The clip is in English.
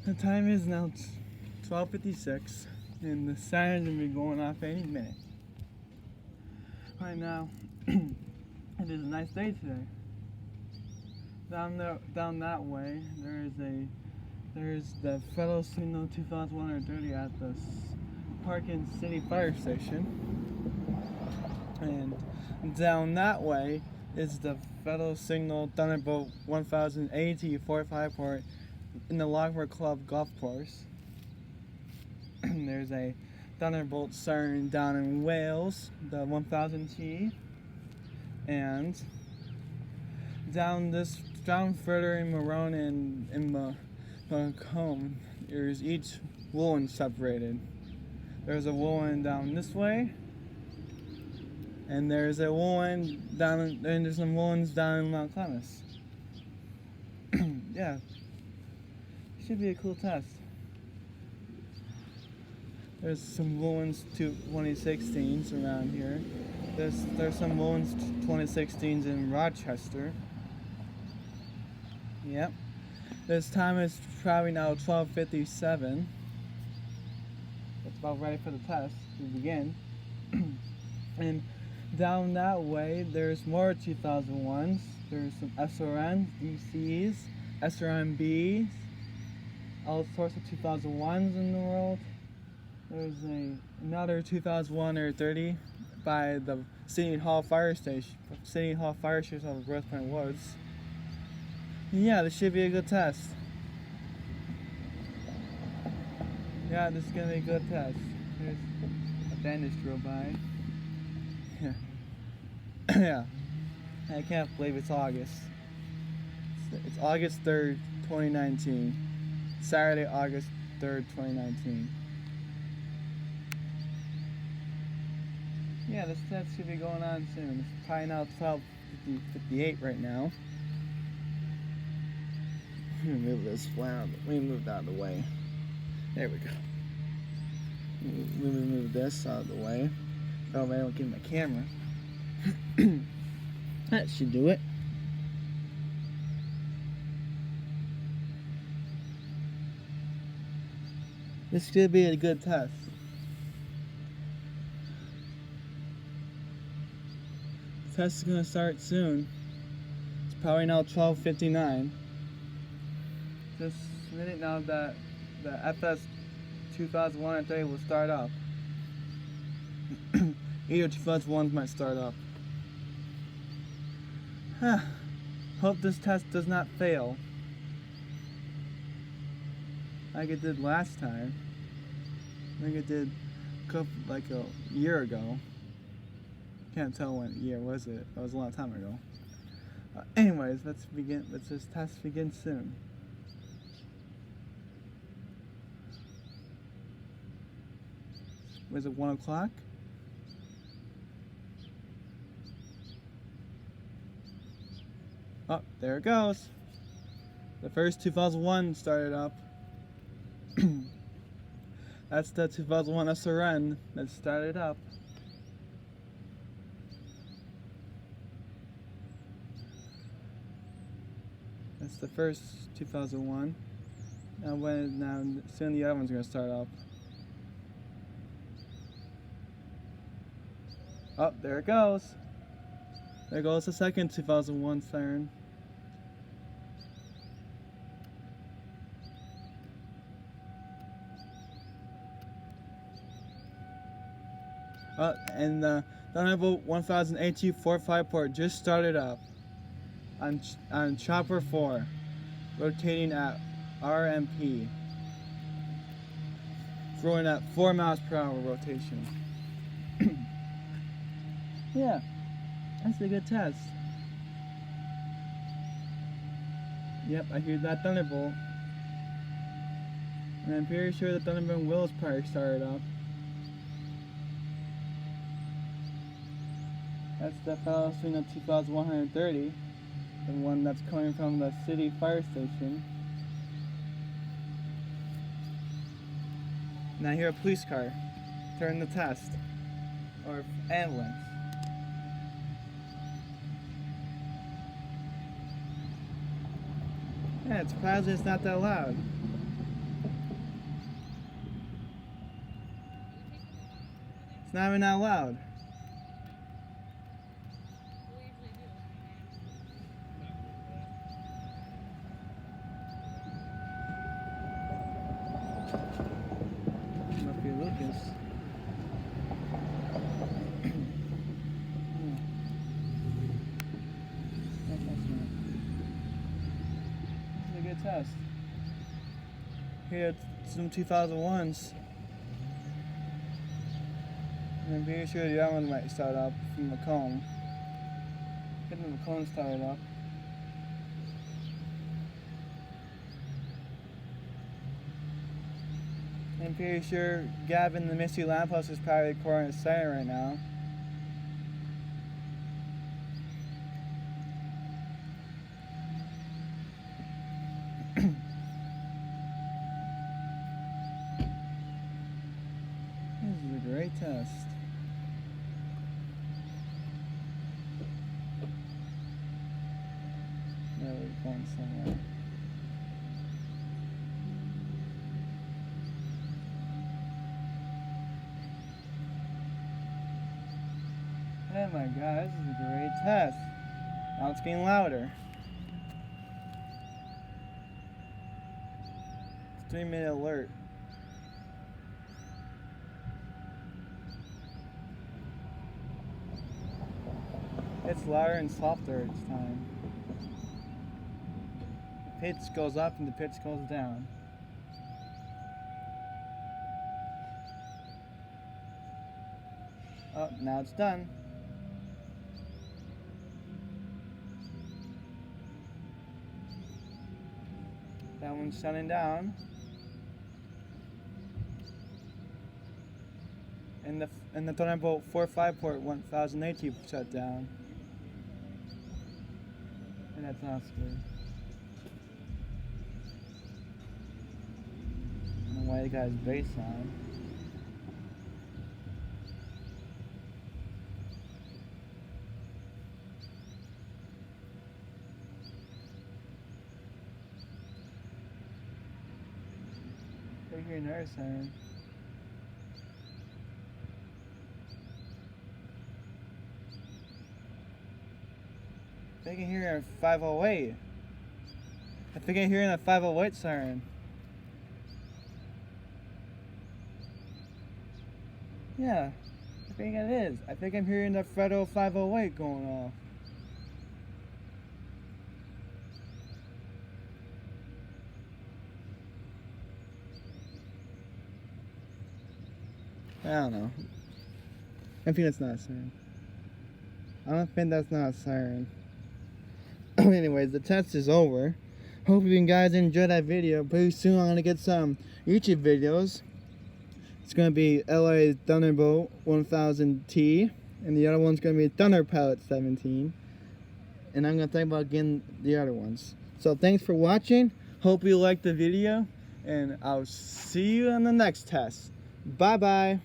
The time is now 12:56, and the siren's gonna be going off any minute. Right now, it is a nice day today. Down that way, there's the Federal Signal 2130 at the Parkin City Fire Station, and down that way is the Federal Signal Thunderbolt 1080 45 port in the Lochmoor Club golf course. There's a Thunderbolt siren down in Wales, the 1000T, and down further in Maroon and in Macomb, there's each woolen separated. There's a woolen down this way, and there's a woolen down, and there's some woolens down in Mount Clemens. Yeah, should be a cool test. There's some woolens 2016s around here. There's some woolens 2016s in Rochester. Yep. This time is probably now 12:57. It's about ready for the test to begin. And down that way, there's more 2001s. There's some SRNs, DCs, SRMBs, all sorts of 2001s in the world. There's another 2001 or 30 by the City Hall Fire Station of Pointe Woods. Yeah, this should be a good test. Yeah, this is gonna be a good test. There's a bandage drove by. Yeah. Yeah. I can't believe it's August. It's August 3rd, 2019. Saturday, August 3rd, 2019. Yeah, this test should be going on soon. It's probably now 12:58 right now. I'm gonna move this flower. We moved out of the way. There we go. Move this out of the way. Oh, I don't get my camera. That should do it. This should be a good test. The test is gonna start soon. It's probably now 12:59. Just a minute now that the FS 2001 will start up. Either 2001s might start up. Hope this test does not fail like it did last time. I think it did like a year ago. Can't tell what year was it. That was a long time ago. Anyways, let's begin. Let's this test begin soon. Was it 1 o'clock? Oh, there it goes. The first 2001 started up. That's the 2001 SRN that started up. That's the first 2001. Now soon the other one's gonna start up. Oh, there it goes. There goes the second 2001 siren. Oh, and the Thunderbolt 1080 45 port just started up on chopper 4, rotating at RMP, throwing at 4 miles per hour rotation. Yeah, that's a good test. Yep, I hear that Thunderbolt. And I'm pretty sure the Thunderbolt will probably started up. That's the Federal Signal 2130, the one that's coming from the city fire station. Now I hear a police car turn the test, or ambulance. Yeah, it's surprising it's not that loud. It's not even that loud. Must be Lucas. Test. Here are some 2001s. And I'm pretty sure the other one might start up from Macomb. Getting the Macomb started up. I'm pretty sure Gavin the Misty Lamppost is probably recording a siren right now. This is a great test. Now we're going somewhere. Oh my god, this is a great test. Now it's getting louder. It's 3-minute alert. It's louder and softer each time. The pitch goes up and the pitch goes down. Oh, now it's done. That one's shutting down. And the Thunderbolt 4.5 port 1080 shut down. And that's not good. I don't know why the guy's bass on. I hear another siren. I think I hear a 508. I think I'm hearing a 508 siren. Yeah, I think it is. I think I'm hearing the Federal 508 going off. I don't know. I think that's not a siren. I don't think that's not a siren. Anyways, the test is over. Hope you guys enjoyed that video. Pretty soon I'm going to get some YouTube videos. It's going to be LA Thunderbolt 1000T. And the other one's going to be Thunder Pilot 17. And I'm going to think about getting the other ones. So thanks for watching. Hope you liked the video. And I'll see you on the next test. Bye-bye.